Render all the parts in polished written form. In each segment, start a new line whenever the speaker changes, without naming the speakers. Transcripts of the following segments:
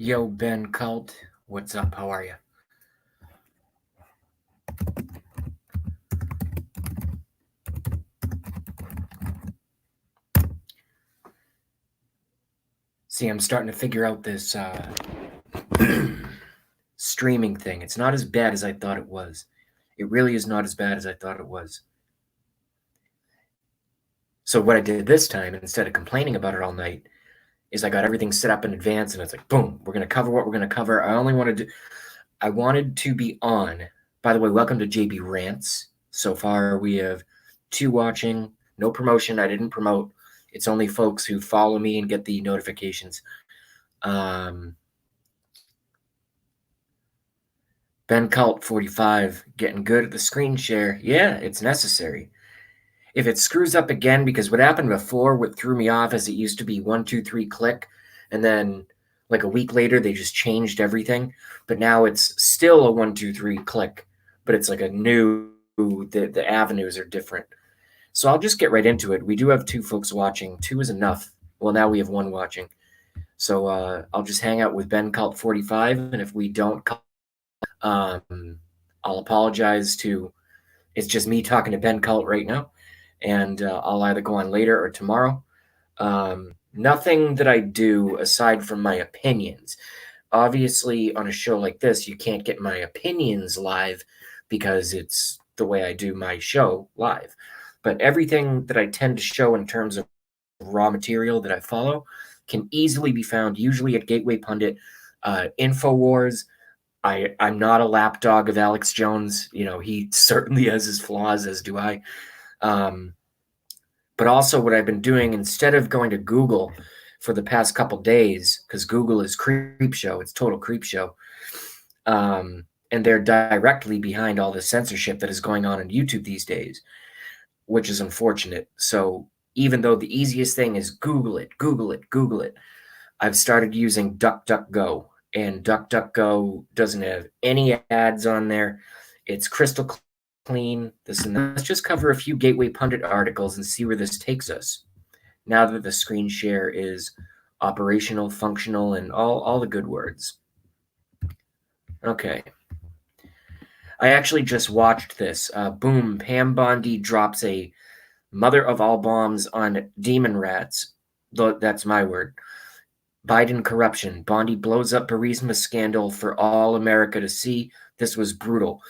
Yo, Ben Cult, what's up? How are you? See, I'm starting to figure out this streaming thing. It's not as bad as I thought it was. It really is not as bad as I thought it was. So, what I did this time, instead of complaining about it all night, is I got everything set up in advance and it's like, boom, we're going to cover what we're going to cover. I wanted to be on. By the way, welcome to JB Rants. So far, we have 2 watching, no promotion. I didn't promote. It's only folks who follow me and get the notifications. Ben Cult 45 getting good at the screen share. Yeah, it's necessary. If it screws up again, because what happened before, what threw me off is it used to be 1, 2, 3 click, and then like a week later they just changed everything. But now it's still a 1, 2, 3 click, but it's like a new. The avenues are different. So I'll just get right into it. We do have 2 folks watching. 2 is enough. Well, now we have 1 watching. So I'll just hang out with Ben Cult 45, and if we don't, I'll apologize to. It's just me talking to Ben Cult right now, and I'll either go on later or tomorrow. Nothing that I do aside from my opinions. Obviously, on a show like this, you can't get my opinions live because it's the way I do my show live. But everything that I tend to show in terms of raw material that I follow can easily be found, usually at Gateway Pundit, InfoWars. I'm not a lapdog of Alex Jones. You know, he certainly has his flaws, as do I. But also what I've been doing, instead of going to Google for the past couple days, because Google is creep show, it's total creep show, and they're directly behind all the censorship that is going on YouTube these days, which is unfortunate. So even though the easiest thing is Google it, I've started using DuckDuckGo, and DuckDuckGo doesn't have any ads on there. It's crystal clean. This and that. Let's just cover a few Gateway Pundit articles and see where this takes us. Now that the screen share is operational, functional, and all the good words. Okay. I actually just watched this. Boom, Pam Bondi drops a mother of all bombs on demon rats. That's my word. Biden corruption. Bondi blows up Burisma scandal for all America to see. This was brutal.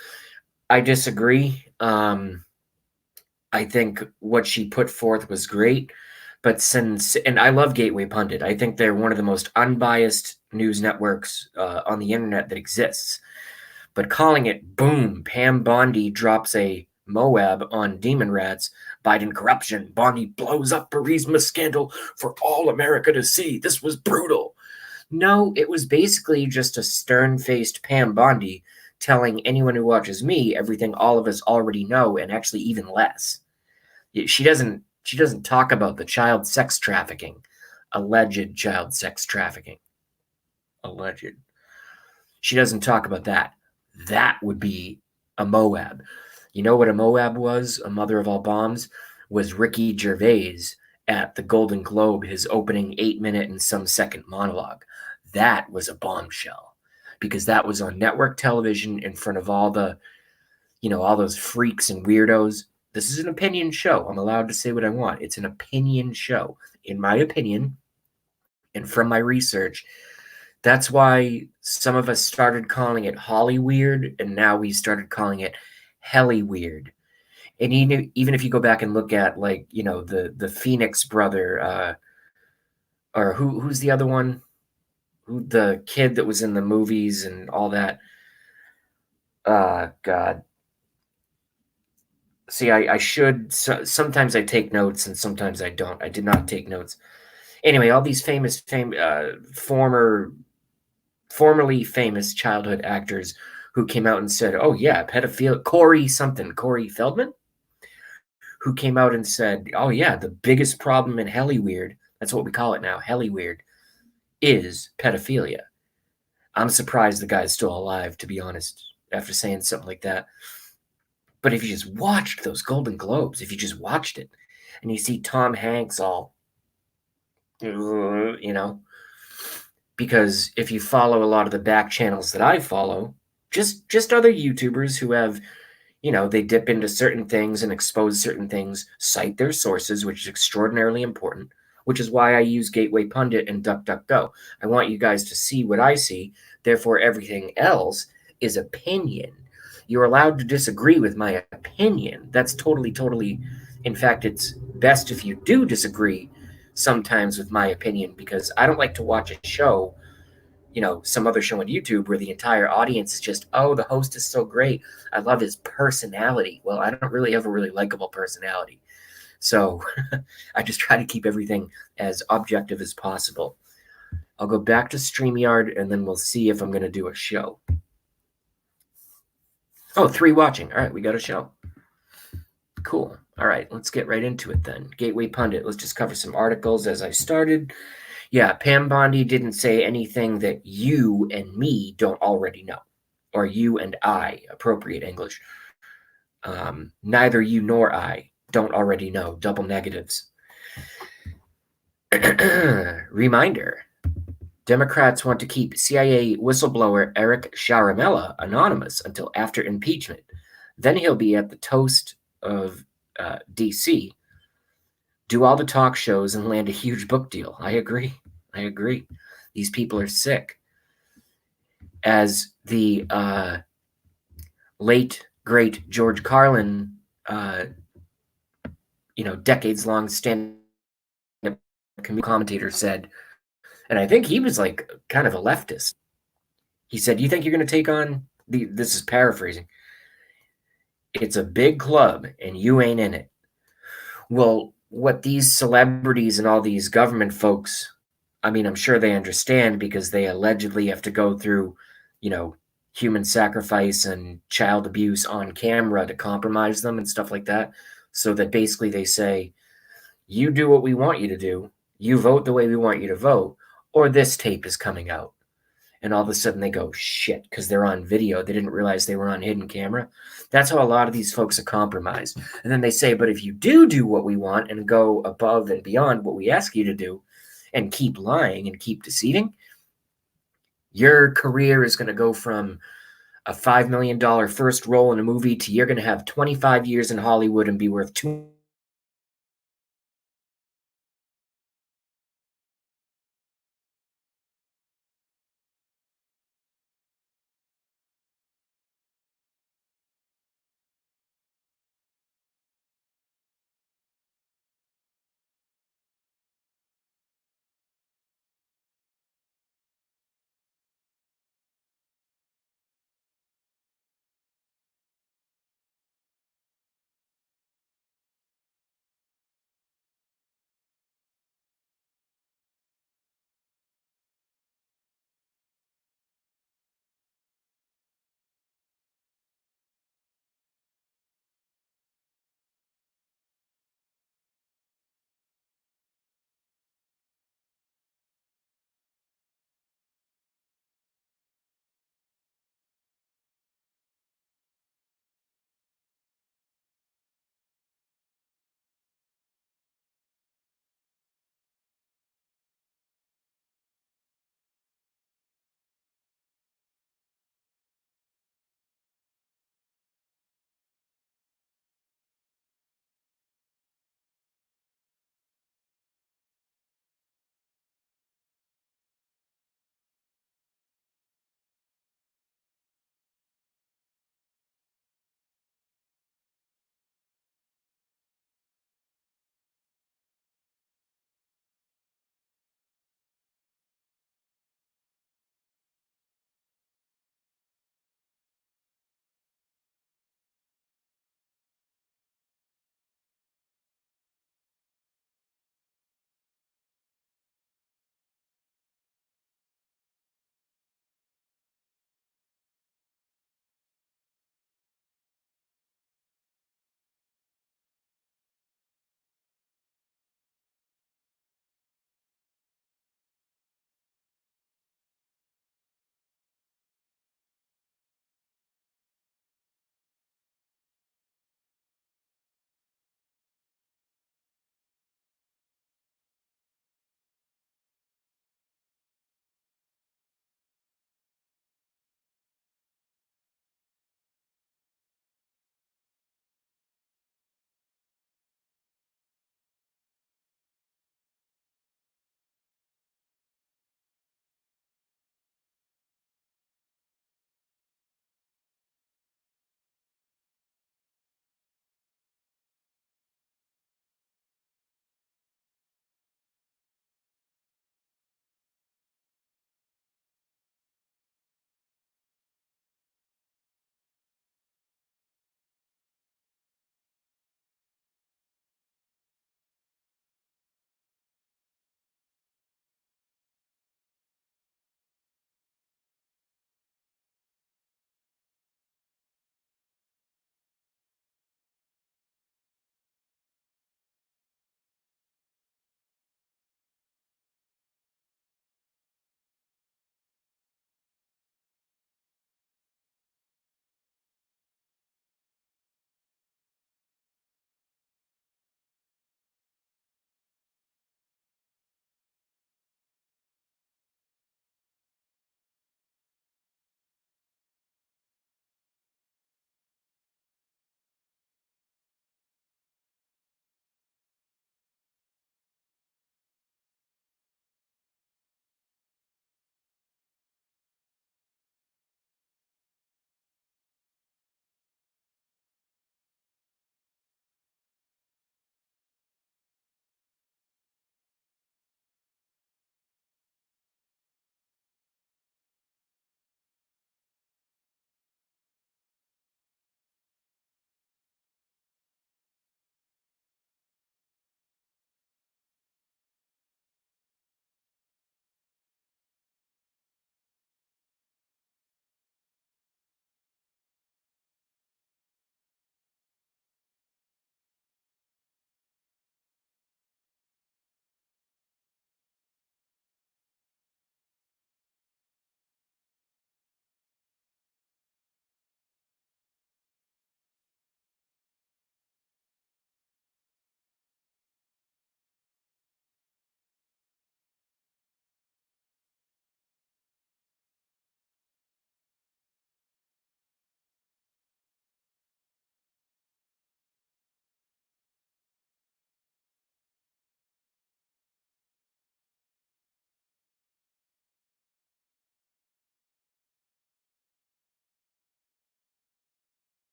I disagree. I think what she put forth was great. But and I love Gateway Pundit. I think they're one of the most unbiased news networks on the internet that exists. But calling it boom, Pam Bondi drops a Moab on demon rats, Biden corruption, Bondi blows up Burisma scandal for all America to see. This was brutal. No, it was basically just a stern-faced Pam Bondi telling anyone who watches me everything all of us already know, and actually even less. She doesn't talk about the child sex trafficking, alleged child sex trafficking. Alleged. She doesn't talk about that. That would be a Moab. You know what a Moab was? A mother of all bombs was Ricky Gervais at the Golden Globe, his opening 8-minute and some second monologue. That was a bombshell, because that was on network television in front of all the, all those freaks and weirdos. This is an opinion show. I'm allowed to say what I want. It's an opinion show. In my opinion, and from my research, that's why some of us started calling it Holly Weird, and now we started calling it Helly Weird. And even if you go back and look at, like, the Phoenix brother, or who's the other one? The kid that was in the movies and all that. God. See, I should. Sometimes I take notes and sometimes I don't. I did not take notes. Anyway, all these formerly famous childhood actors who came out and said, "Oh yeah, pedophilia." Corey Feldman, who came out and said, "Oh yeah, the biggest problem in Hellyweird, that's what we call it now, Hellyweird, is pedophilia." I'm surprised the guy's still alive, to be honest, after saying something like that. But if you just watched those Golden Globes, if you just watched it, and you see Tom Hanks all, because if you follow a lot of the back channels that I follow, just other YouTubers who have, they dip into certain things and expose certain things, cite their sources, which is extraordinarily important, which is why I use Gateway Pundit and DuckDuckGo. I want you guys to see what I see. Therefore, everything else is opinion. You're allowed to disagree with my opinion. That's totally, totally. In fact, it's best if you do disagree sometimes with my opinion, because I don't like to watch a show, some other show on YouTube where the entire audience is just, oh, the host is so great. I love his personality. Well, I don't really have a really likable personality. So I just try to keep everything as objective as possible. I'll go back to StreamYard and then we'll see if I'm going to do a show. Oh, 3 watching. All right, we got a show. Cool. All right, let's get right into it then. Gateway Pundit. Let's just cover some articles as I started. Yeah, Pam Bondi didn't say anything that you and me don't already know, or you and I, appropriate English. Neither you nor I don't already know, double negatives. Reminder, Democrats want to keep CIA whistleblower Eric Sharamella anonymous until after impeachment. Then he'll be at the toast of D.C., do all the talk shows, and land a huge book deal. I agree. These people are sick. As the late, great George Carlin, decades-long stand-up commentator said, and I think he was like kind of a leftist. He said, "You think you're going to take on this is paraphrasing. It's a big club and you ain't in it." Well, what these celebrities and all these government folks, I mean, I'm sure they understand because they allegedly have to go through, human sacrifice and child abuse on camera to compromise them and stuff like that. So that basically they say, you do what we want you to do, you vote the way we want you to vote, or this tape is coming out. And all of a sudden they go, shit, because they're on video. They didn't realize they were on hidden camera. That's how a lot of these folks are compromised. And then they say, but if you do what we want and go above and beyond what we ask you to do and keep lying and keep deceiving, your career is going to go from a $5 million first role in a movie to you're going to have 25 years in Hollywood and be worth $2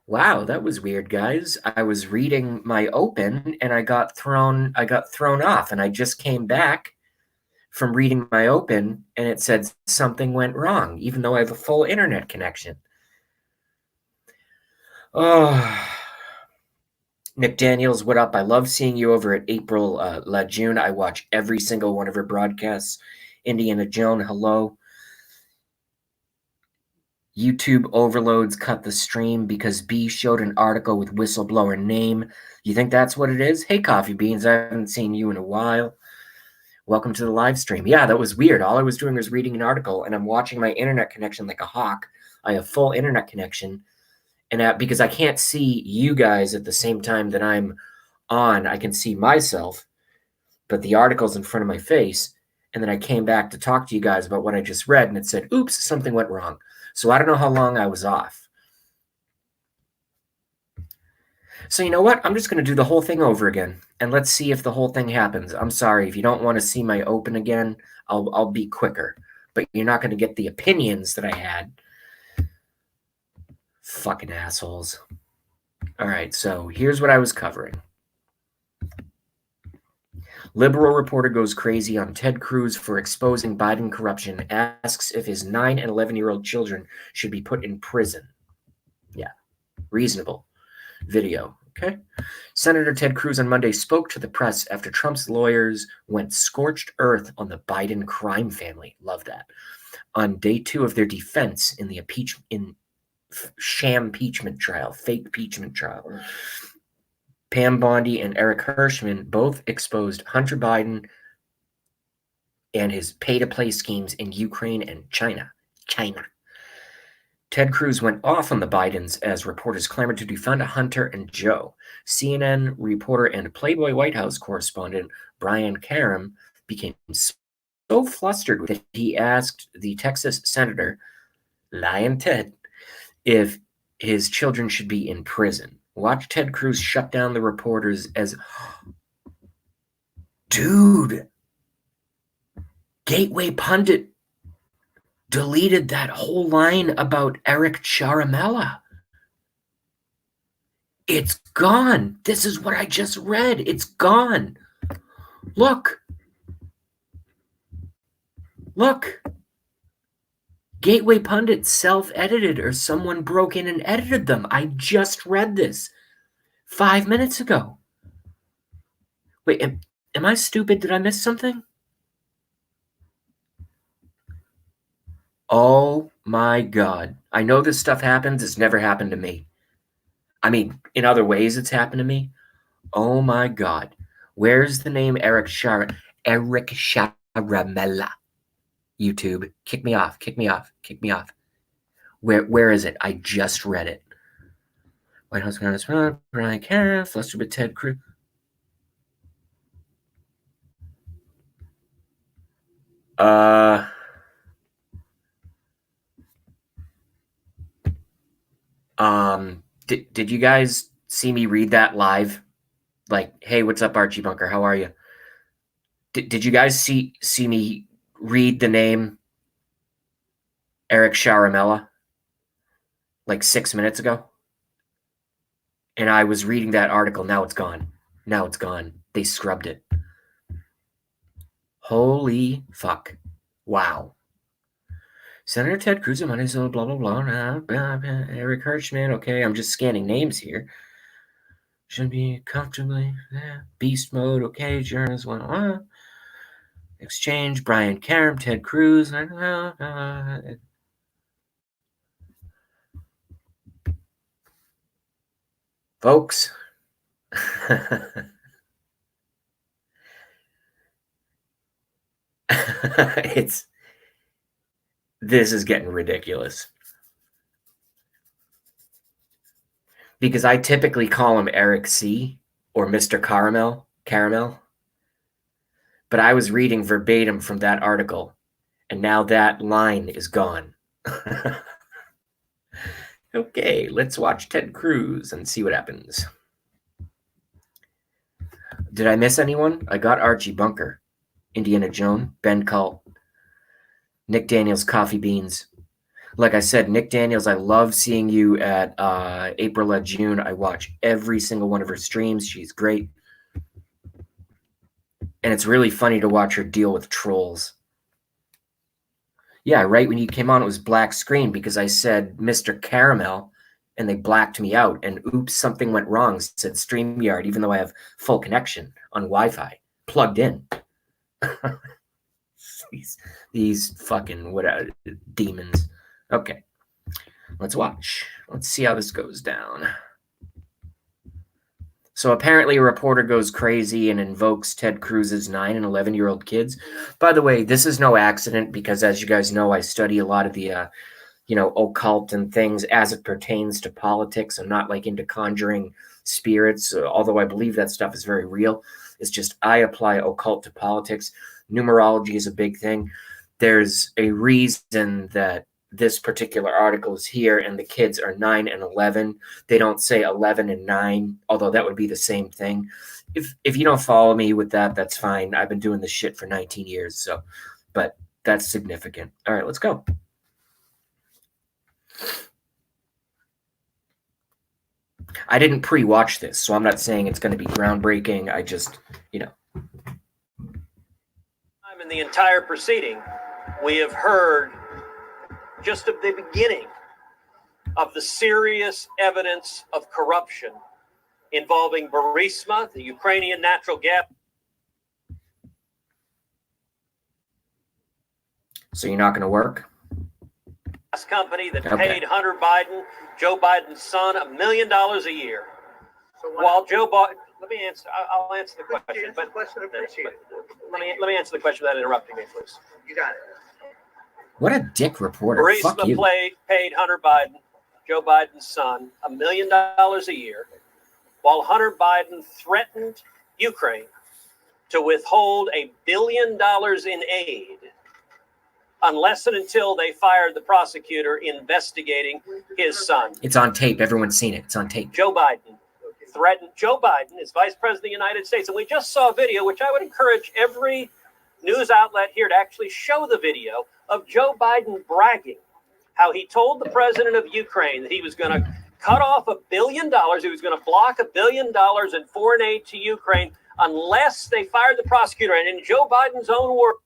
Wow, that was weird, guys. I was reading my open and I got thrown off, and I just came back from reading my open and it said something went wrong, even though I have a full internet connection. Oh, Nick Daniels, what up? I love seeing you over at April La June. I watch every single one of her broadcasts. Indiana Joan, hello. YouTube overloads cut the stream because B showed an article with whistleblower name. You think that's what it is? Hey, Coffee Beans, I haven't seen you in a while. Welcome to the live stream. Yeah, that was weird. All I was doing was reading an article, and I'm watching my internet connection like a hawk. I have full internet connection, and because I can't see you guys at the same time that I'm on, I can see myself, but the article's in front of my face. And then I came back to talk to you guys about what I just read, and it said, oops, something went wrong. So I don't know how long I was off. So you know what? I'm just going to do the whole thing over again, and let's see if the whole thing happens. I'm sorry. If you don't want to see my open again, I'll be quicker. But you're not going to get the opinions that I had. Fucking assholes. All right, so here's what I was covering. Liberal reporter goes crazy on Ted Cruz for exposing Biden corruption, asks if his 9 and 11-year-old children should be put in prison. Yeah, reasonable video, okay? Senator Ted Cruz on Monday spoke to the press after Trump's lawyers went scorched earth on the Biden crime family. Love that. On day 2 of their defense in the sham impeachment trial, fake impeachment trial. Pam Bondi and Eric Hirschman both exposed Hunter Biden and his pay-to-play schemes in Ukraine and China. Ted Cruz went off on the Bidens as reporters clamored to defund Hunter and Joe. CNN reporter and Playboy White House correspondent Brian Karem became so flustered that he asked the Texas senator, Lion Ted, if his children should be in prison. Watch Ted Cruz shut down the reporters as, dude, Gateway Pundit deleted that whole line about Eric Charamella. It's gone. This is what I just read. It's gone. Look. Gateway Pundit self-edited, or someone broke in and edited them. I just read this 5 minutes ago. Wait, am I stupid? Did I miss something? Oh my God. I know this stuff happens. It's never happened to me. I mean, in other ways it's happened to me. Oh my God. Where's the name Eric Charamella? YouTube. Kick me off. Where is it? I just read it. White House correspondent Brian Karem, flustered with Ted Cruz. Did you guys see me read that live? Like, hey, what's up, Archie Bunker? How are you? Did you guys see me read the name Eric Charamella like 6 minutes ago? And I was reading that article. Now it's gone. They scrubbed it. Holy fuck. Wow. Senator Ted Cruz, blah, blah, blah, Eric Hirschman. Okay, I'm just scanning names here. Should be comfortably beast mode. Okay, journalists want exchange. Brian Karem, Ted Cruz. Folks. This is getting ridiculous. Because I typically call him Eric C. or Mr. Caramel. But I was reading verbatim from that article, and now that line is gone. Okay, let's watch Ted Cruz and see what happens. Did I miss anyone? I got Archie Bunker, Indiana Joan, Ben Cult, Nick Daniels, Coffee Beans. Like I said, Nick Daniels, I love seeing you at April at June. I watch every single one of her streams. She's great. And it's really funny to watch her deal with trolls. Yeah, right when you came on, it was black screen because I said Mr. Caramel, and they blacked me out. And oops, something went wrong, said StreamYard, even though I have full connection on Wi-Fi, plugged in. these fucking whatever demons. Okay, let's watch. Let's see how this goes down. So apparently a reporter goes crazy and invokes Ted Cruz's 9 and 11-year-old kids. By the way, this is no accident because, as you guys know, I study a lot of the, occult and things as it pertains to politics. I'm not like into conjuring spirits, although I believe that stuff is very real. It's just I apply occult to politics. Numerology is a big thing. There's a reason that this particular article is here and the kids are 9 and 11. They don't say 11 and 9, although that would be the same thing. If you don't follow me with that, that's fine. I've been doing this shit for 19 years, so, but that's significant. All right, let's go. I didn't pre-watch this, so I'm not saying it's going to be groundbreaking. I just,
In the entire proceeding, we have heard just at the beginning of the serious evidence of corruption involving Burisma, the Ukrainian natural gas.
So you're not going to work?
Company that paid Hunter Biden, Joe Biden's son, $1 million a year. So while Joe Biden, let me answer. I'll answer the question. But let me answer the question without interrupting me, please.
You got it.
What a dick reporter.
Burisma paid Hunter Biden, Joe Biden's son, $1 million a year, while Hunter Biden threatened Ukraine to withhold $1 billion in aid unless and until they fired the prosecutor investigating his son.
It's on tape. Everyone's seen it. It's on tape.
Joe Biden threatened. Joe Biden is Vice President of the United States. And we just saw a video, which I would encourage every news outlet here to actually show the video of Joe Biden bragging how he told the president of Ukraine that he was going to cut off $1 billion. He was going to block $1 billion in foreign aid to Ukraine unless they fired the prosecutor. And in Joe Biden's own words,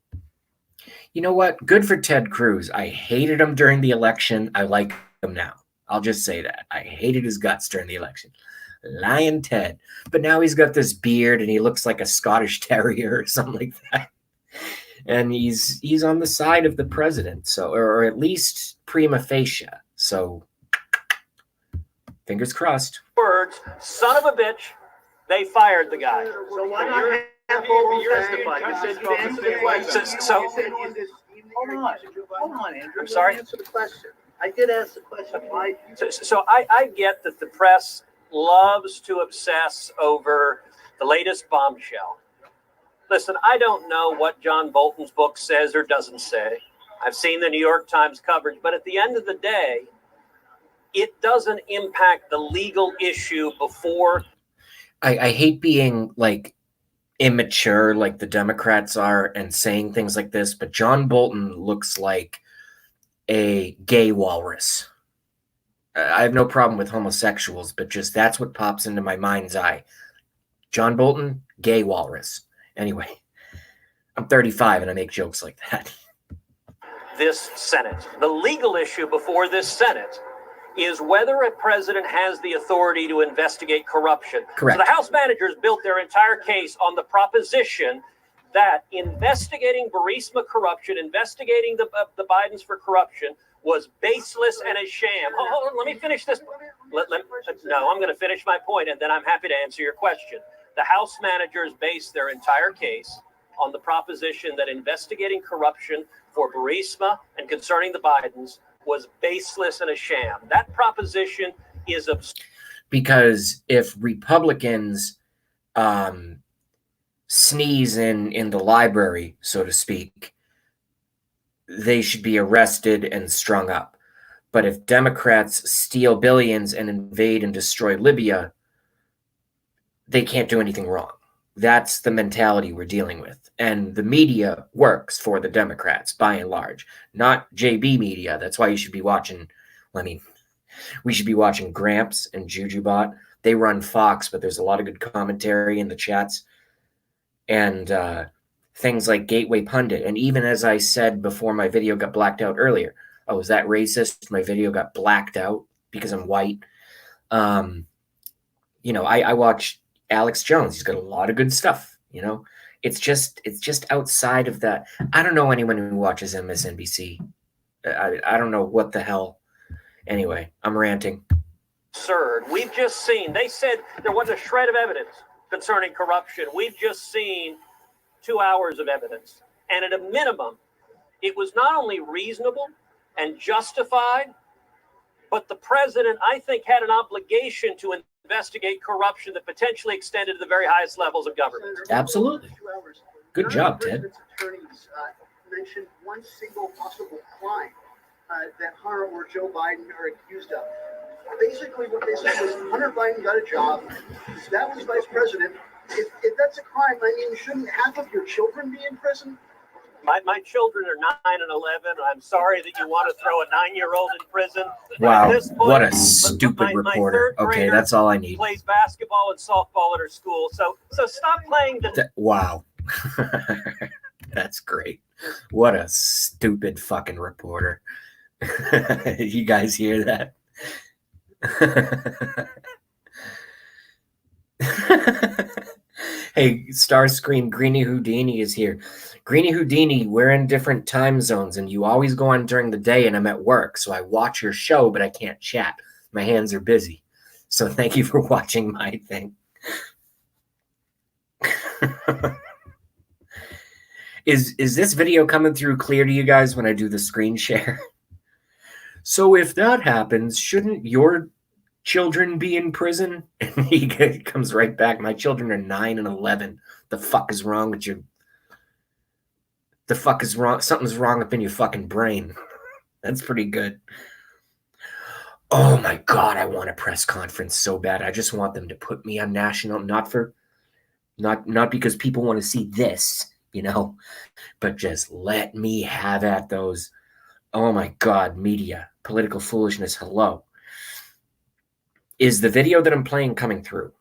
you know what? Good for Ted Cruz. I hated him during the election. I like him now. I'll just say that. I hated his guts during the election. Lion Ted. But now he's got this beard and he looks like a Scottish terrier or something like that. And he's on the side of the president, so or at least prima facie. So fingers crossed.
Words, son of a bitch, they fired the guy.
So why not have Hold on, Andrew.
I'm sorry?
Answer the question. I did ask the question. Why?
So I get that the press loves to obsess over the latest bombshell. Listen, I don't know what John Bolton's book says or doesn't say. I've seen the New York Times coverage, but at the end of the day, it doesn't impact the legal issue before.
I hate being like immature like the Democrats are and saying things like this, but John Bolton looks like a gay walrus. I have no problem with homosexuals, but just that's what pops into my mind's eye. John Bolton, gay walrus. Anyway, I'm 35 and I make jokes like that.
This Senate. The legal issue before this Senate is whether a president has the authority to investigate corruption.
Correct.
So the House managers built their entire case on the proposition that investigating Burisma corruption, investigating the Bidens for corruption was baseless and a sham. Hold on, let me finish this. No, I'm going to finish my point, and then I'm happy to answer your question. The House managers based their entire case on the proposition that investigating corruption for Burisma and concerning the Bidens was baseless and a sham. That proposition is absurd.
Because if Republicans sneeze in the library, so to speak, they should be arrested and strung up. But if Democrats steal billions and invade and destroy Libya, they can't do anything wrong. That's the mentality we're dealing with. And the media works for the Democrats, by and large. Not JB media. That's why you should be watching, I mean, we should be watching Gramps and JujuBot. They run Fox, but there's a lot of good commentary in the chats. And things like Gateway Pundit. And even as I said before my video got blacked out earlier, oh, is that racist? My video got blacked out because I'm white. I watch Alex Jones. He's got a lot of good stuff. It's just outside of that. I don't know anyone who watches MSNBC. I don't know what the hell. Anyway, I'm ranting.
Absurd. We've just seen, they said there wasn't a shred of evidence concerning corruption. We've just seen 2 hours of evidence. And at a minimum, it was not only reasonable and justified, but the president, I think, had an obligation to investigate corruption that potentially extended to the very highest levels of government.
Absolutely. Good job, Ted.
Attorneys mentioned one single possible crime that Hunter or Joe Biden are accused of. Basically, what they said was Hunter Biden got a job. That was vice president. If that's a crime, I mean, shouldn't half of your children be in prison?
My children are 9 and 11. I'm sorry that you want to throw a 9-year-old in prison.
Wow,
At this point,
what a stupid
my
reporter.
third
Okay,
grader
that's all I need.
plays basketball and softball at her school. So stop playing the...
Wow. That's great. What a stupid fucking reporter. You guys hear that? Hey, Starscream, Greeny Houdini is here. Greeny Houdini, we're in different time zones, and you always go on during the day, and I'm at work, so I watch your show, but I can't chat. My hands are busy. So thank you for watching my thing. Is this video coming through clear to you guys when I do the screen share? So if that happens, shouldn't your children be in prison? And he comes right back. My children are 9 and 11. The fuck is wrong with you? The fuck is wrong? Something's wrong up in your fucking brain. That's pretty good. Oh my God, I want a press conference so bad. I just want them to put me on national, not because people want to see this, but just let me have at those. Oh my God, media, political foolishness. Hello. Is the video that I'm playing coming through?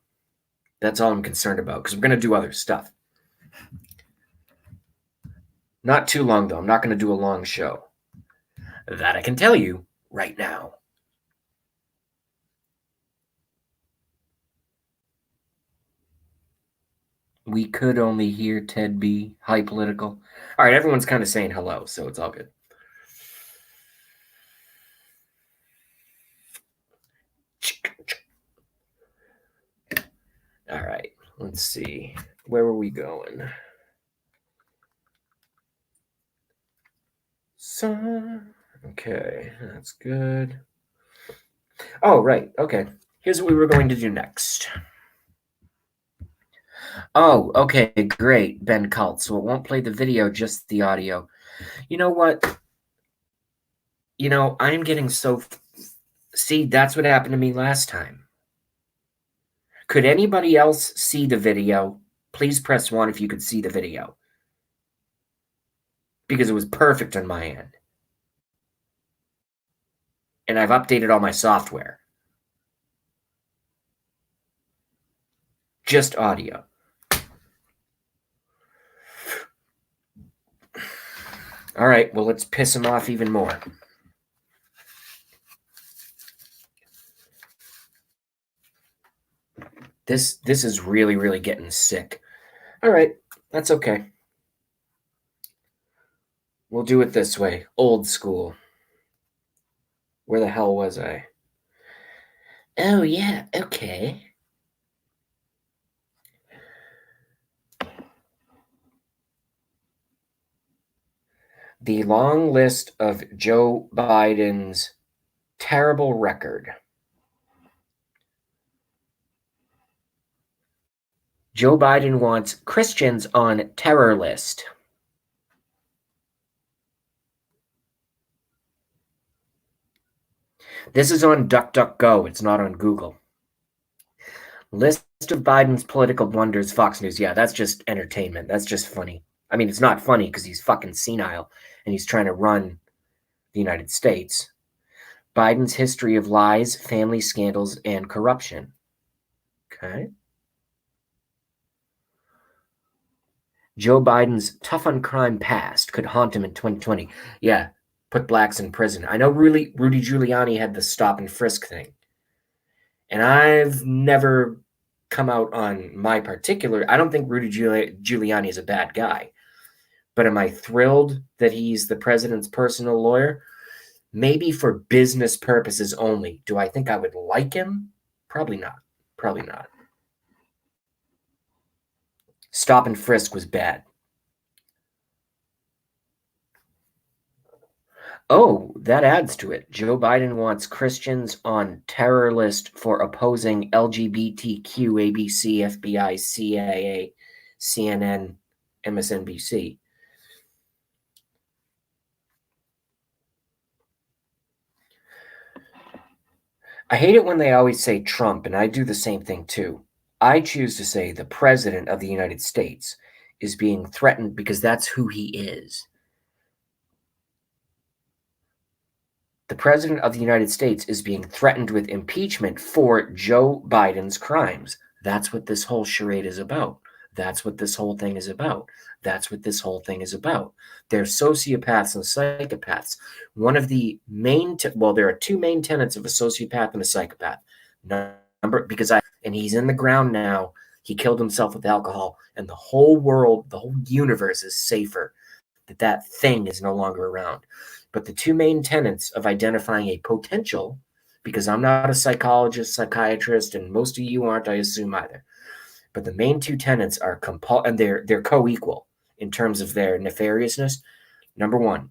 That's all I'm concerned about, because we're going to do other stuff. Not too long, though. I'm not going to do a long show. That I can tell you right now. We could only hear Ted B. High political. All right, everyone's kind of saying hello, so it's all good. All right, let's see. Where were we going? Okay, that's good. Oh, right. Okay. Here's what we were going to do next. Oh, okay, great, Ben Cult. So it won't play the video, just the audio. You know what? I'm getting so... See, that's what happened to me last time. Could anybody else see the video? Please press 1 if you could see the video. Because it was perfect on my end. And I've updated all my software. Just audio. All right, well, let's piss him off even more. This is really, really getting sick. All right, that's okay. We'll do it this way. Old school. Where the hell was I? Oh, yeah, okay. The long list of Joe Biden's terrible record. Joe Biden wants Christians on terror list. This is on DuckDuckGo. It's not on Google. List of Biden's political blunders, Fox News. Yeah, that's just entertainment. That's just funny. I mean, it's not funny because he's fucking senile and he's trying to run the United States. Biden's history of lies, family scandals, and corruption. Okay. Joe Biden's tough on crime past could haunt him in 2020. Yeah, put blacks in prison. I know Rudy Giuliani had the stop and frisk thing. And I've never come out on my particular. I don't think Rudy Giuliani is a bad guy. But am I thrilled that he's the president's personal lawyer? Maybe for business purposes only. Do I think I would like him? Probably not. Probably not. Stop and frisk was bad. Oh, that adds to it. Joe Biden wants Christians on terror list for opposing LGBTQ, ABC, FBI, CIA, CNN, MSNBC. I hate it when they always say Trump, and I do the same thing too. I choose to say the president of the United States is being threatened because that's who he is. The president of the United States is being threatened with impeachment for Joe Biden's crimes. That's what this whole charade is about. That's what this whole thing is about. That's what this whole thing is about. They're sociopaths and psychopaths. One of the main, there are two main tenets of a sociopath and a psychopath. And he's in the ground now. He killed himself with alcohol, and the whole world, the whole universe is safer that thing is no longer around. But the two main tenets of identifying a potential, because I'm not a psychologist, psychiatrist, and most of you aren't, I assume, either. But the main two tenets are and they're co-equal in terms of their nefariousness. Number one,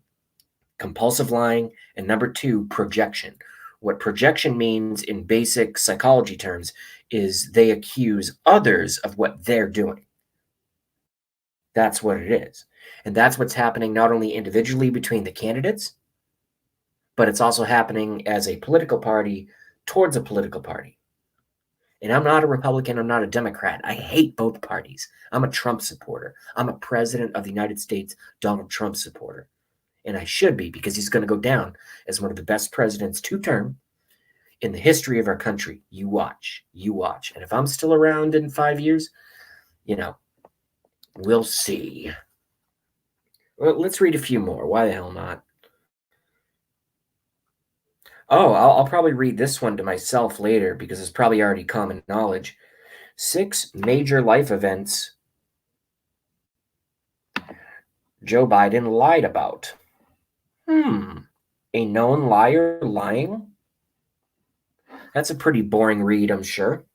compulsive lying, and number two, projection. What projection means in basic psychology terms is they accuse others of what they're doing. That's what it is. And that's what's happening not only individually between the candidates, but it's also happening as a political party towards a political party. And I'm not a Republican, I'm not a Democrat. I hate both parties. I'm a Trump supporter. I'm a president of the United States, Donald Trump supporter. And I should be, because he's going to go down as one of the best presidents to term in the history of our country. You watch. You watch. And if I'm still around in 5 years, we'll see. Well, let's read a few more. Why the hell not? Oh, I'll probably read this one to myself later because it's probably already common knowledge. 6 major life events Joe Biden lied about. A known liar lying? That's a pretty boring read, I'm sure.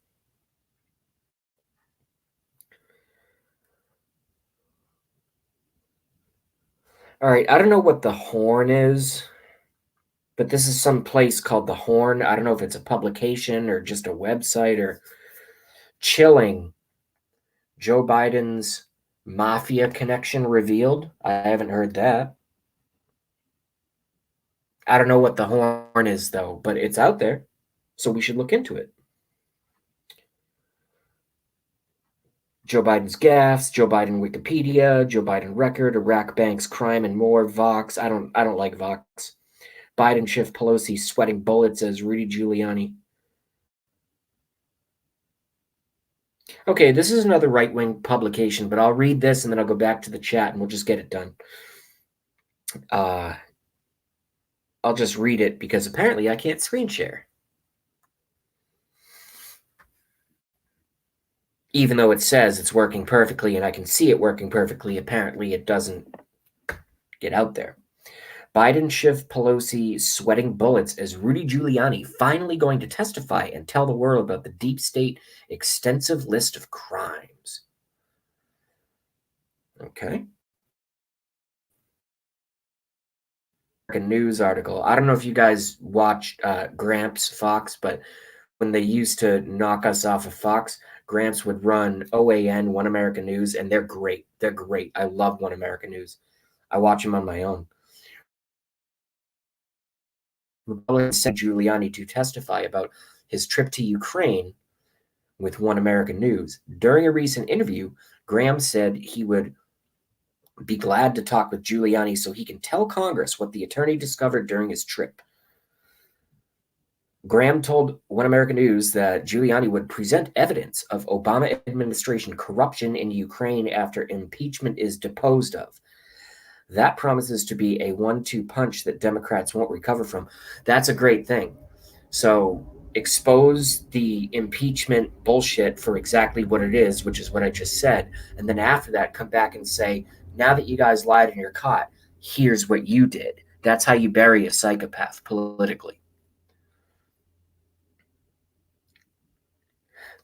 All right, I don't know what the Horn is, but this is some place called the Horn. I don't know if it's a publication or just a website or chilling. Joe Biden's mafia connection revealed. I haven't heard that. I don't know what the Horn is, though, but it's out there, so we should look into it. Joe Biden's gaffes, Joe Biden Wikipedia, Joe Biden record, Iraq banks crime and more. Vox. I don't like Vox. Biden shift Pelosi sweating bullets as Rudy Giuliani. Okay, this is another right-wing publication, but I'll read this and then I'll go back to the chat and we'll just get it done. I'll just read it because apparently I can't screen share. Even though it says it's working perfectly and I can see it working perfectly, apparently it doesn't get out there. Biden shift Pelosi sweating bullets as Rudy Giuliani finally going to testify and tell the world about the deep state extensive list of crimes. Okay. A news article. I don't know if you guys watch Gramps Fox, but when they used to knock us off of Fox, Gramps would run OAN, One American News, and they're great. They're great. I love One American News. I watch them on my own. Republicans sent Giuliani to testify about his trip to Ukraine with One American News. During a recent interview, Graham said he would be glad to talk with Giuliani so he can tell Congress what the attorney discovered during his trip. Graham told One American News that Giuliani would present evidence of Obama administration corruption in Ukraine after impeachment is deposed of. That promises to be a 1-2 punch that Democrats won't recover from. That's a great thing. So expose the impeachment bullshit for exactly what it is, which is what I just said. And then after that, come back and say, now that you guys lied and you're caught, here's what you did. That's how you bury a psychopath politically.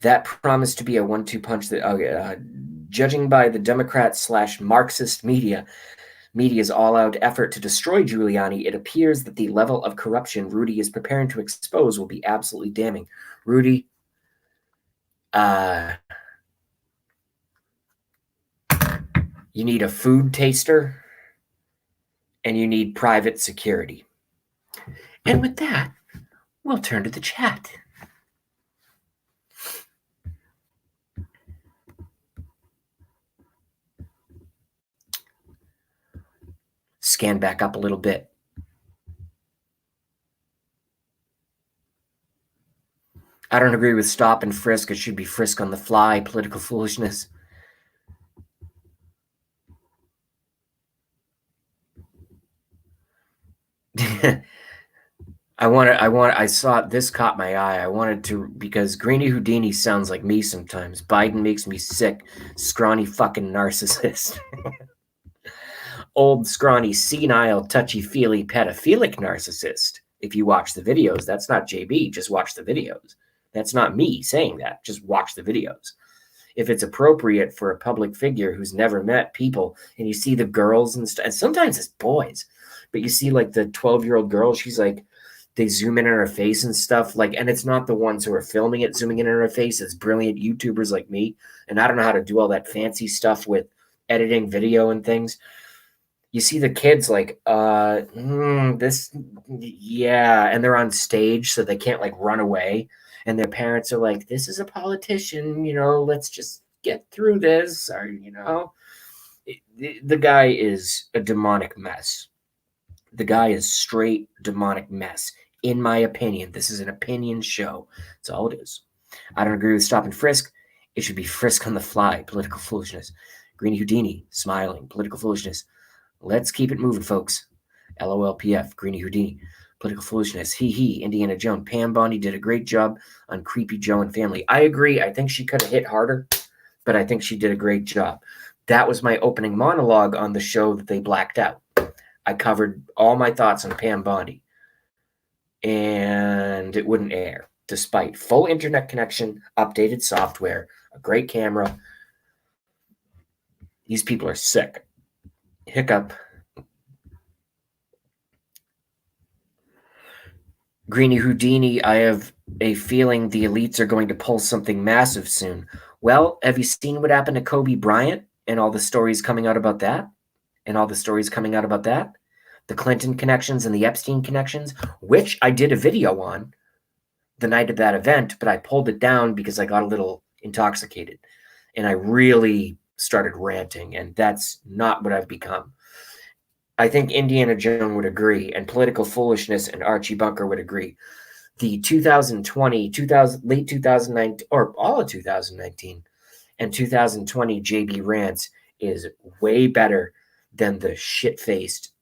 That promised to be a 1-2 punch that, judging by the Democrat/Marxist media's all-out effort to destroy Giuliani, it appears that the level of corruption Rudy is preparing to expose will be absolutely damning. Rudy, you need a food taster and you need private security. And with that, we'll turn to the chat. Scan back up a little bit. I don't agree with stop and frisk. It should be frisk on the fly, political foolishness. I saw this caught my eye. I wanted to, because Greeny Houdini sounds like me sometimes. Biden makes me sick. Scrawny fucking narcissist. Old, scrawny, senile, touchy-feely, pedophilic narcissist. If you watch the videos, that's not JB. Just watch the videos. That's not me saying that. Just watch the videos. If it's appropriate for a public figure who's never met people, and you see the girls and stuff, and sometimes it's boys, but you see like the 12-year-old girl, she's like, they zoom in on her face and stuff, like, and it's not the ones who are filming it zooming in on her face. It's brilliant YouTubers like me, and I don't know how to do all that fancy stuff with editing video and things. You see the kids like, this, yeah, and they're on stage, so they can't like run away. And their parents are like, this is a politician, let's just get through this. Or, the guy is a demonic mess. The guy is straight demonic mess. In my opinion, this is an opinion show. That's all it is. I don't agree with stop and frisk. It should be frisk on the fly, political foolishness. Greeny Houdini, smiling, political foolishness. Let's keep it moving, folks. LOLPF, Greeny Houdini, political foolishness. He, Indiana Jones. Pam Bondi did a great job on Creepy Joe and Family. I agree. I think she could have hit harder, but I think she did a great job. That was my opening monologue on the show that they blacked out. I covered all my thoughts on Pam Bondi, and it wouldn't air, despite full internet connection, updated software, a great camera. These people are sick. Hiccup. Greeny Houdini, I have a feeling the elites are going to pull something massive soon. Well, have you seen what happened to Kobe Bryant and all the stories coming out about that? The Clinton connections and the Epstein connections, which I did a video on the night of that event, but I pulled it down because I got a little intoxicated and I really started ranting, and that's not what I've become. I think Indiana Jones would agree, and Political Foolishness and Archie Bunker would agree. The 2020, late 2019, or all of 2019 and 2020 JB rants is way better than the shit-faced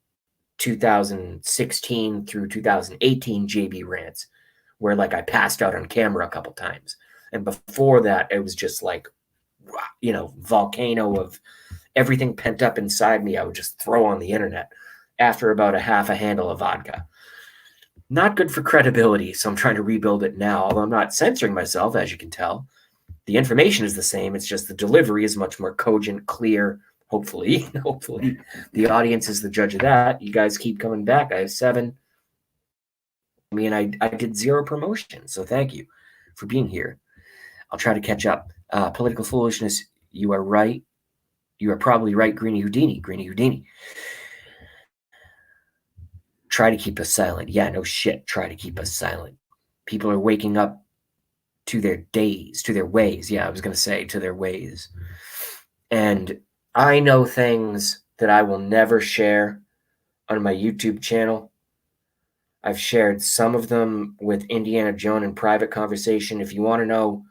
2016 through 2018 JB rants, where like I passed out on camera a couple times. And before that, it was just like, volcano of everything pent up inside me. I would just throw on the internet after about a half a handle of vodka. Not good for credibility, so I'm trying to rebuild it now, although I'm not censoring myself, as you can tell. The information is the same. It's just the delivery is much more cogent, clear. Hopefully, the audience is the judge of that. You guys keep coming back. I have 7. I did 0 promotion, so thank you for being here. I'll try to catch up. Political Foolishness, you are right. You are probably right, Greeny Houdini. Try to keep us silent. Yeah, no shit. Try to keep us silent. People are waking up to their days, to their ways. Yeah, I was going to say to their ways. And I know things that I will never share on my YouTube channel. I've shared some of them with Indiana Jones in private conversation. If you want to know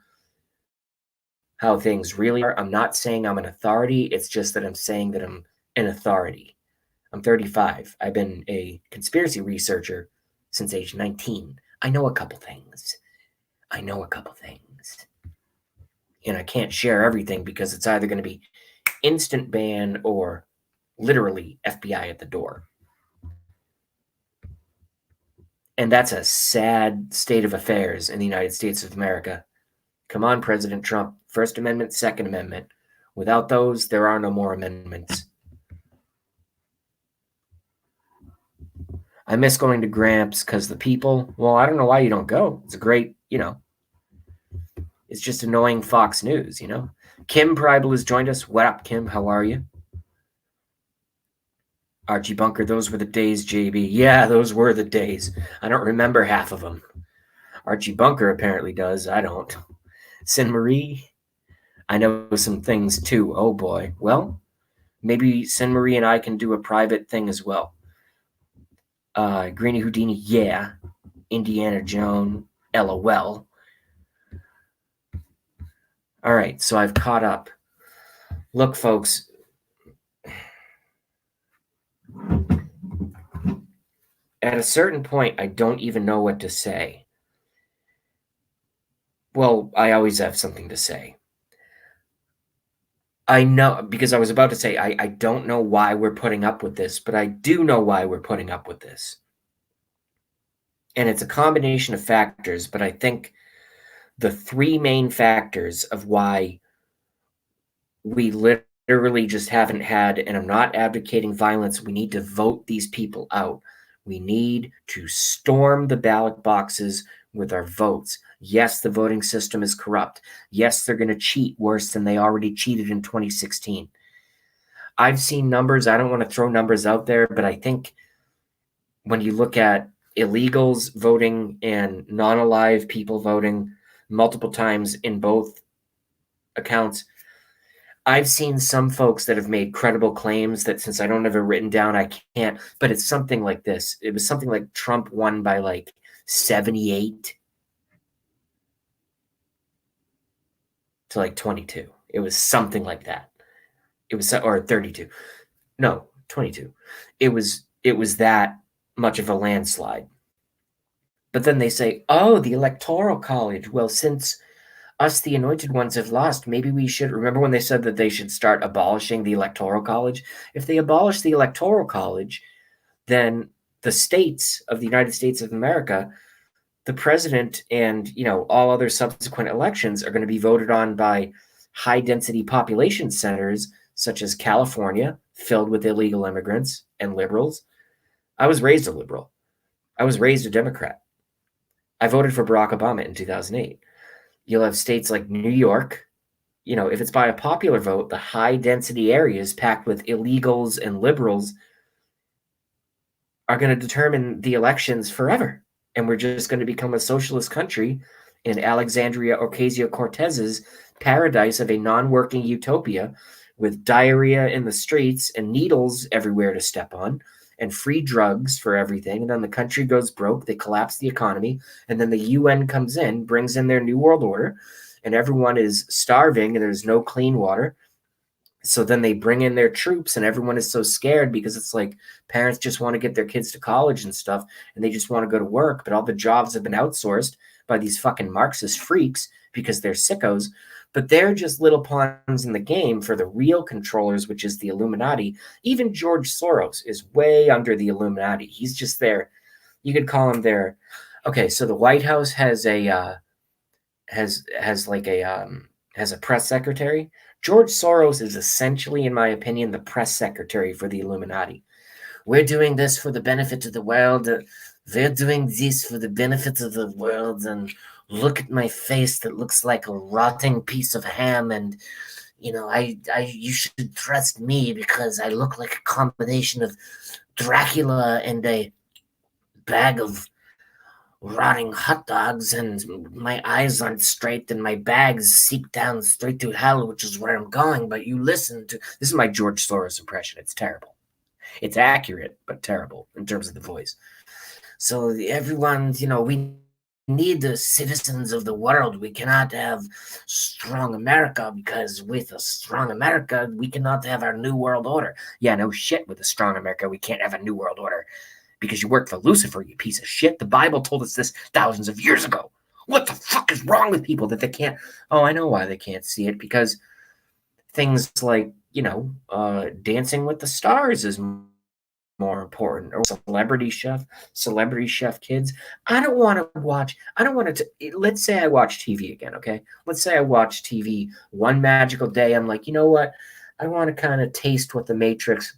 how things really are, I'm not saying I'm an authority. It's just that I'm saying that I'm an authority. I'm 35. I've been a conspiracy researcher since age 19. I know a couple things. And I can't share everything because it's either going to be instant ban or literally FBI at the door. And that's a sad state of affairs in the United States of America. Come on, President Trump. First Amendment, Second Amendment. Without those, there are no more amendments. I miss going to Gramps because the people, well, I don't know why you don't go. It's a great, it's just annoying Fox News, Kim Preibel has joined us. What up, Kim? How are you? Archie Bunker, those were the days, JB. Yeah, those were the days. I don't remember half of them. Archie Bunker apparently does. I don't. Sin Marie, I know some things too. Oh boy. Well, maybe Sin Marie and I can do a private thing as well. Greeny Houdini, yeah. Indiana Jones, LOL. All right, so I've caught up. Look, folks. At a certain point, I don't even know what to say. Well, I always have something to say. I know, because I was about to say, I don't know why we're putting up with this, but I do know why we're putting up with this. And it's a combination of factors, but I think the three main factors of why we literally just haven't had, and I'm not advocating violence, we need to vote these people out. We need to storm the ballot boxes with our votes. Yes, the voting system is corrupt. Yes, they're going to cheat worse than they already cheated in 2016. I've seen numbers. I don't want to throw numbers out there, but I think when you look at illegals voting and non-alive people voting multiple times in both accounts, I've seen some folks that have made credible claims that, since I don't have it written down, I can't, but it's something like this. It was something like Trump won by like 78 to like 22. It was something like that. It was, or 32. No, 22. It was that much of a landslide. But then they say, oh, the Electoral College. Well, since us, the anointed ones, have lost, maybe we should. Remember when they said that they should start abolishing the Electoral College? If they abolish the Electoral College, then the states of the United States of America, the president and, all other subsequent elections are going to be voted on by high-density population centers such as California, filled with illegal immigrants and liberals. I was raised a liberal. I was raised a Democrat. I voted for Barack Obama in 2008. You'll have states like New York. If it's by a popular vote, the high-density areas packed with illegals and liberals are going to determine the elections forever. And we're just going to become a socialist country in Alexandria Ocasio-Cortez's paradise of a non-working utopia with diarrhea in the streets and needles everywhere to step on and free drugs for everything. And then the country goes broke. They collapse the economy. And then the UN comes in, brings in their new world order, and everyone is starving and there's no clean water. So then they bring in their troops and everyone is so scared because it's like parents just want to get their kids to college and stuff and they just want to go to work. But all the jobs have been outsourced by these fucking Marxist freaks because they're sickos. But they're just little pawns in the game for the real controllers, which is the Illuminati. Even George Soros is way under the Illuminati. He's just there. You could call him there. Okay, so the White House has a has a press secretary. George Soros is essentially, in my opinion, the press secretary for the Illuminati. We're doing this for the benefit of the world. They're doing this for the benefit of the world. And look at my face that looks like a rotting piece of ham. And, you should trust me because I look like a combination of Dracula and a bag of rotting hot dogs and my eyes aren't straight and my bags seep down straight to hell, which is where I'm going. But you listen to this is my George Soros impression. It's terrible. It's accurate, but terrible in terms of the voice. So everyone, we need the citizens of the world. We cannot have strong America because with a strong America, we cannot have our new world order. Yeah, no shit. With a strong America, we can't have a new world order because you work for Lucifer, you piece of shit. The Bible told us this thousands of years ago. What the fuck is wrong with people that they can't? Oh, I know why they can't see it, because things like, Dancing with the Stars is more important, or celebrity chef kids. I don't want to let's say I watch TV again. Okay, let's say I watch TV one magical day. I'm like, you know what, I want to kind of taste what the Matrix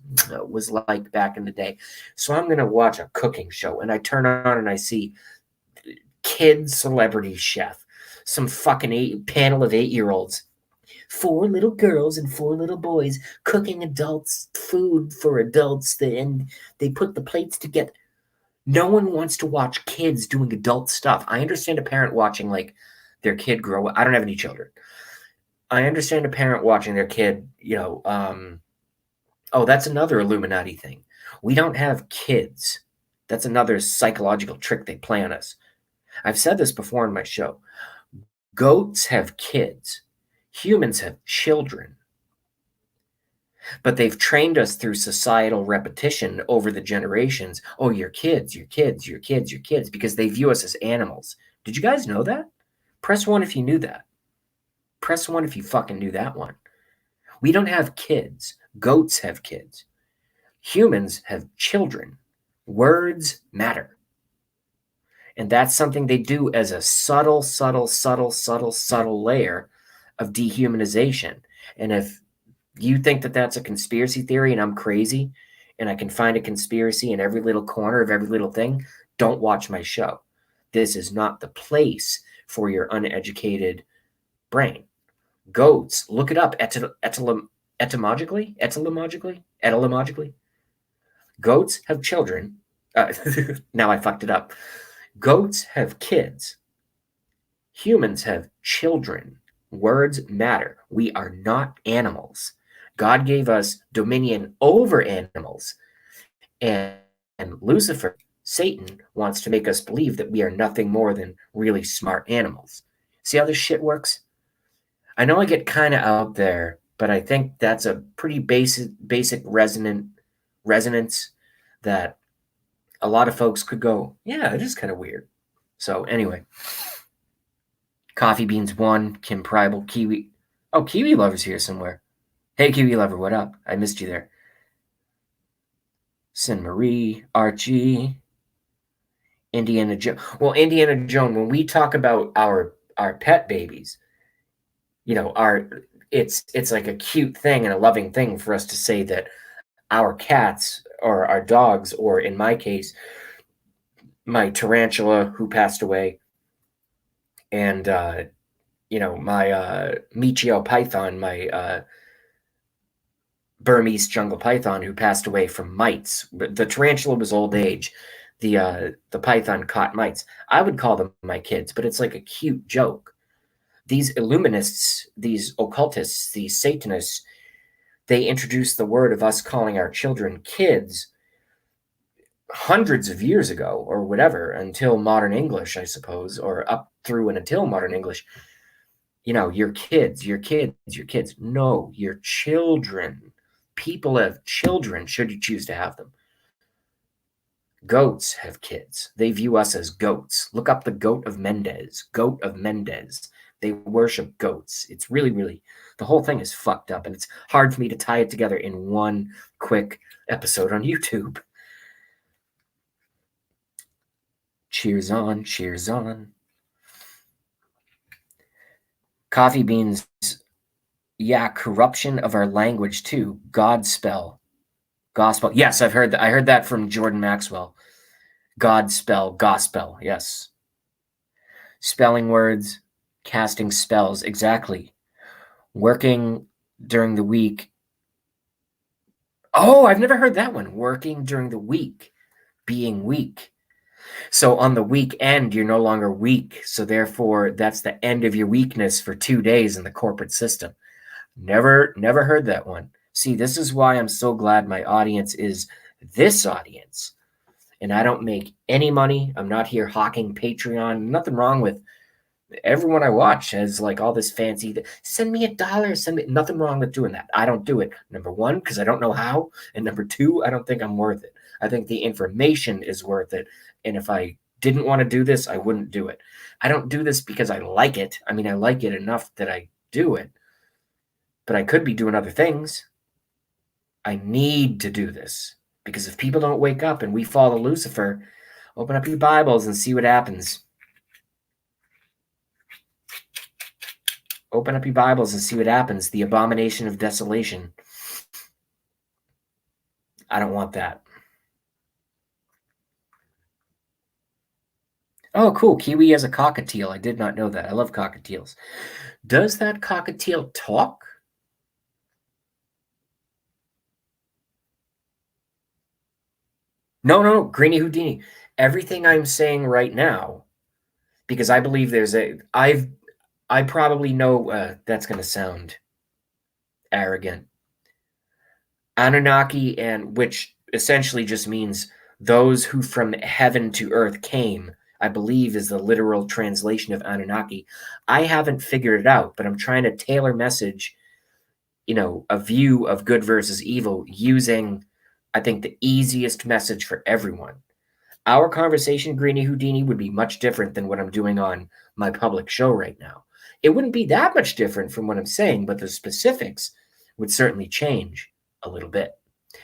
was like back in the day, so I'm going to watch a cooking show. And I turn on and I see kid celebrity chef, some fucking panel of 8-year-olds, 4 little girls and 4 little boys cooking adults food for adults, and they put the plates together. No one wants to watch kids doing adult stuff. I understand a parent watching like their kid grow up. I don't have any children. I understand a parent watching their kid, oh, that's another Illuminati thing. We don't have kids. That's another psychological trick they play on us. I've said this before in my show. Goats have kids. Humans have children. But they've trained us through societal repetition over the generations. Oh, your kids, your kids, your kids, your kids, because they view us as animals. Did you guys know that? Press 1 if you knew that. Press 1 if you fucking knew that one. We don't have kids. Goats have kids. Humans have children. Words matter. And that's something they do as a subtle layer of dehumanization. And if you think that that's a conspiracy theory and I'm crazy and I can find a conspiracy in every little corner of every little thing, don't watch my show. This is not the place for your uneducated brain. Goats, look it up etymologically. Goats have children. Now I fucked it up. Goats have kids. Humans have children. Words matter. We are not animals. God gave us dominion over animals. And Lucifer, Satan, wants to make us believe that we are nothing more than really smart animals. See how this shit works? I know I get kind of out there, but I think that's a pretty basic resonance that a lot of folks could go, yeah, it is kind of weird. So anyway, Coffee Beans 1, Kim Pribal, Kiwi. Oh, Kiwi Lover's here somewhere. Hey, Kiwi Lover, what up? I missed you there. Sin Marie, Archie, Indiana Jones. Well, Indiana Jones, when we talk about our pet babies, it's like a cute thing and a loving thing for us to say that our cats or our dogs, or in my case, my tarantula who passed away, and my Michio python, my Burmese jungle python who passed away from mites. The tarantula was old age. The python caught mites. I would call them my kids, but it's like a cute joke. These illuminists, these occultists, these Satanists, they introduced the word of us calling our children kids hundreds of years ago, or whatever, until modern English, I suppose, or up through and until modern English. Your kids, your kids, your kids. No, your children. People have children, should you choose to have them. Goats have kids. They view us as goats. Look up the goat of Mendes. Goat of Mendes. They worship goats. It's really, really, the whole thing is fucked up, and it's hard for me to tie it together in one quick episode on YouTube. Cheers on, cheers on. Coffee Beans, yeah, corruption of our language too. Godspell. Gospel. Yes, I've heard that. I heard that from Jordan Maxwell. Godspell, gospel. Yes. Spelling words, casting spells. Exactly. Working during the week. Oh, I've never heard that one. Working during the week, being weak. So on the weekend, you're no longer weak. So therefore, that's the end of your weakness for 2 days in the corporate system. Never heard that one. See, this is why I'm so glad my audience is this audience. And I don't make any money. I'm not here hawking Patreon. Nothing wrong with everyone I watch has like all this fancy send me $1, send me nothing wrong with doing that. I don't do it. Number one, because I don't know how. And number two, I don't think I'm worth it. I think the information is worth it. And if I didn't want to do this, I wouldn't do it. I don't do this because I like it. I mean, I like it enough that I do it. But I could be doing other things. I need to do this. Because if people don't wake up and we fall to Lucifer, open up your Bibles and see what happens. Open up your Bibles and see what happens. The abomination of desolation. I don't want that. Oh, cool. Kiwi has a cockatiel. I did not know that. I love cockatiels. Does that cockatiel talk? No. Greeny Houdini. Everything I'm saying right now, because I believe there's I probably know that's going to sound arrogant. Anunnaki, and which essentially just means those who from heaven to earth came, I believe is the literal translation of Anunnaki. I haven't figured it out, but I'm trying to tailor message, a view of good versus evil using, I think, the easiest message for everyone. Our conversation, Greeny Houdini, would be much different than what I'm doing on my public show right now. It wouldn't be that much different from what I'm saying, but the specifics would certainly change a little bit.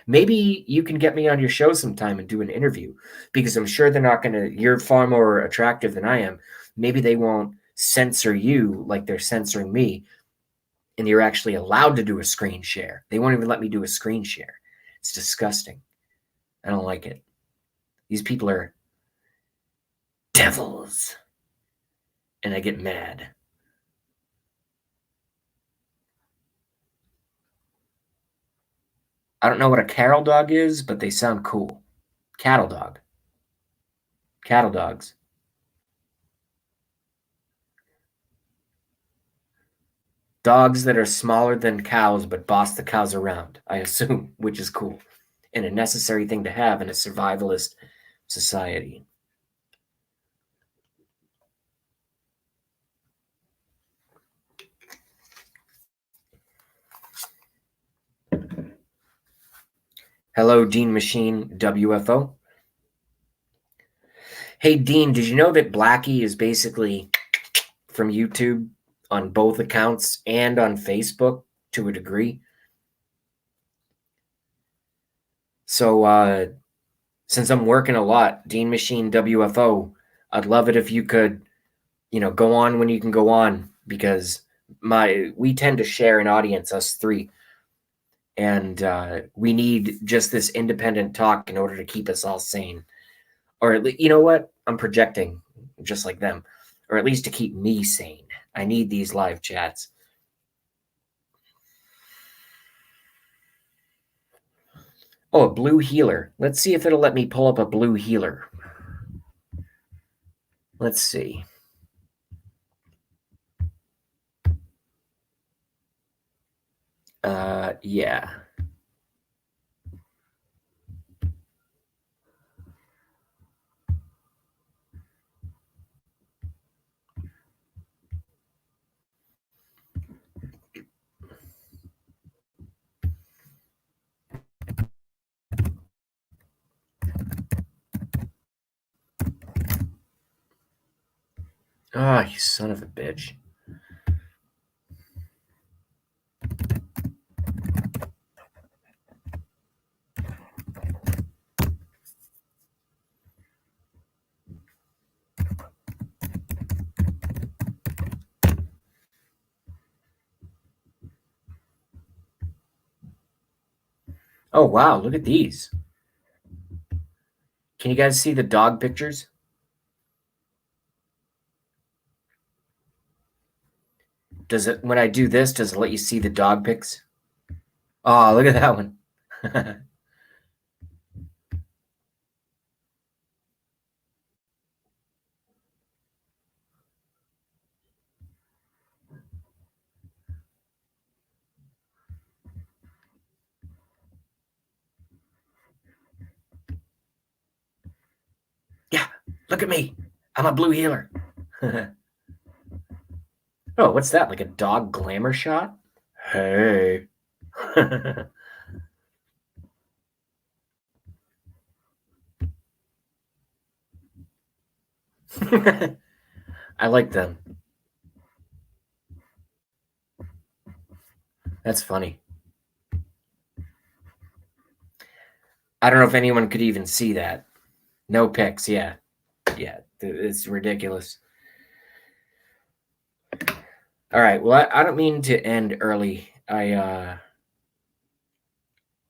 Maybe you can get me on your show sometime and do an interview, because I'm sure they're not going to, you're far more attractive than I am. Maybe they won't censor you like they're censoring me, and you're actually allowed to do a screen share. They won't even let me do a screen share. It's disgusting. I don't like it. These people are devils. And I get mad. I don't know what a cattle dog is, but they sound cool. Cattle dog. Cattle dogs. Dogs that are smaller than cows but boss the cows around, I assume, which is cool. And a necessary thing to have in a survivalist society. Hello, Dean Machine WFO. Hey, Dean, did you know that Blackie is basically from YouTube on both accounts and on Facebook to a degree? So, since I'm working a lot, Dean Machine WFO, I'd love it if you could, go on when you can go on, because we tend to share an audience, us three, and we need just this independent talk in order to keep us all sane. Or at least, you know what? I'm projecting just like them, or at least to keep me sane. I need these live chats. Oh, a blue healer. Let's see if it'll let me pull up a blue healer. Let's see. Yeah. Oh, you son of a bitch. Oh, wow, look at these. Can you guys see the dog pictures? When I do this, does it let you see the dog pics? Oh, look at that one. Look at me. I'm a blue healer. Oh, what's that? Like a dog glamour shot? Hey. I like them. That's funny. I don't know if anyone could even see that. No pics, yeah. Yeah, it's ridiculous. All right, well, I don't mean to end early. I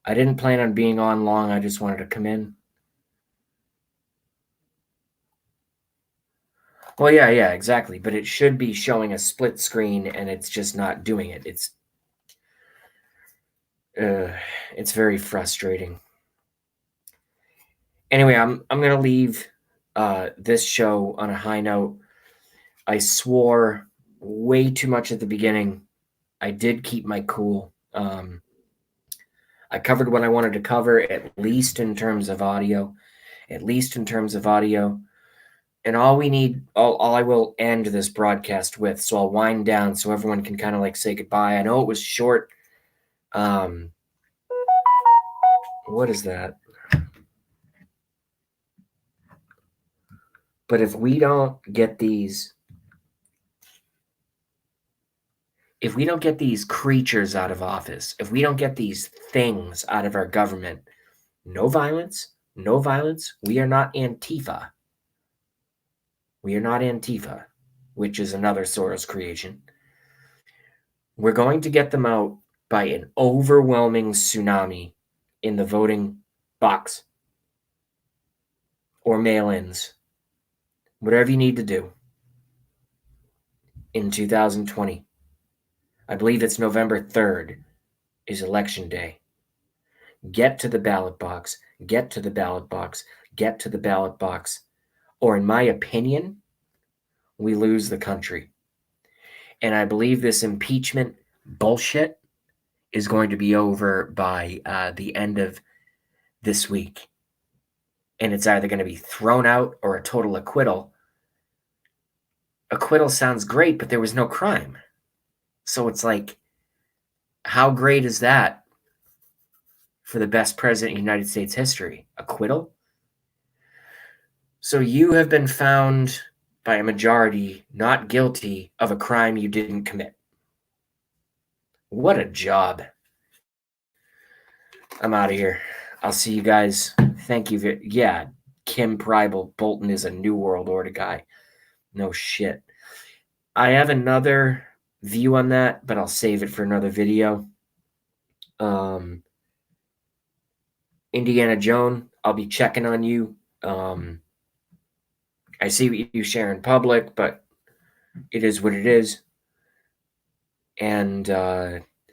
didn't plan on being on long. I just wanted to come in. Well, yeah, exactly. But it should be showing a split screen, and it's just not doing it. It's very frustrating. Anyway, I'm gonna leave this show on a high note. I swore way too much at the beginning. I did keep my cool. I covered what I wanted to cover, at least in terms of audio. At least in terms of audio. And all I will end this broadcast with, so I'll wind down so everyone can kind of like say goodbye. I know it was short. What is that? But if we don't get these creatures out of office, if we don't get these things out of our government, no violence, no violence. We are not Antifa. We are not Antifa, which is another Soros creation. We're going to get them out by an overwhelming tsunami in the voting box or mail-ins, whatever you need to do in 2020. I believe it's November 3rd is election day. Get to the ballot box, get to the ballot box, get to the ballot box. Or in my opinion, we lose the country. And I believe this impeachment bullshit is going to be over by the end of this week. And it's either going to be thrown out or a total acquittal. Acquittal sounds great, but there was no crime. So it's like, how great is that for the best president in United States history? Acquittal? So you have been found by a majority not guilty of a crime you didn't commit. What a job. I'm out of here. I'll see you guys. Thank you. Yeah, Kim Pribal Bolton is a New World Order guy. No shit. I have another view on that, but I'll save it for another video. Indiana Jones, I'll be checking on you. I see what you share in public, but it is what it is. And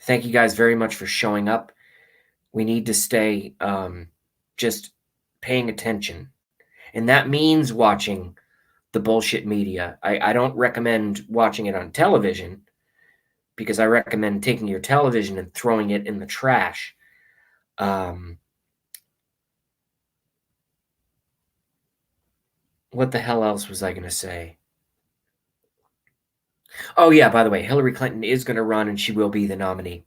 thank you guys very much for showing up. We need to stay just paying attention. And that means watching the bullshit media. I don't recommend watching it on television because I recommend taking your television and throwing it in the trash. What the hell else was I going to say? Oh, yeah, by the way, Hillary Clinton is going to run and she will be the nominee.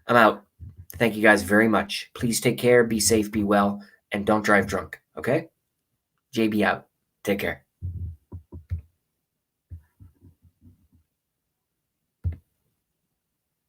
I'm out. Thank you guys very much. Please take care, be safe, be well, and don't drive drunk, okay? JB out. Take care.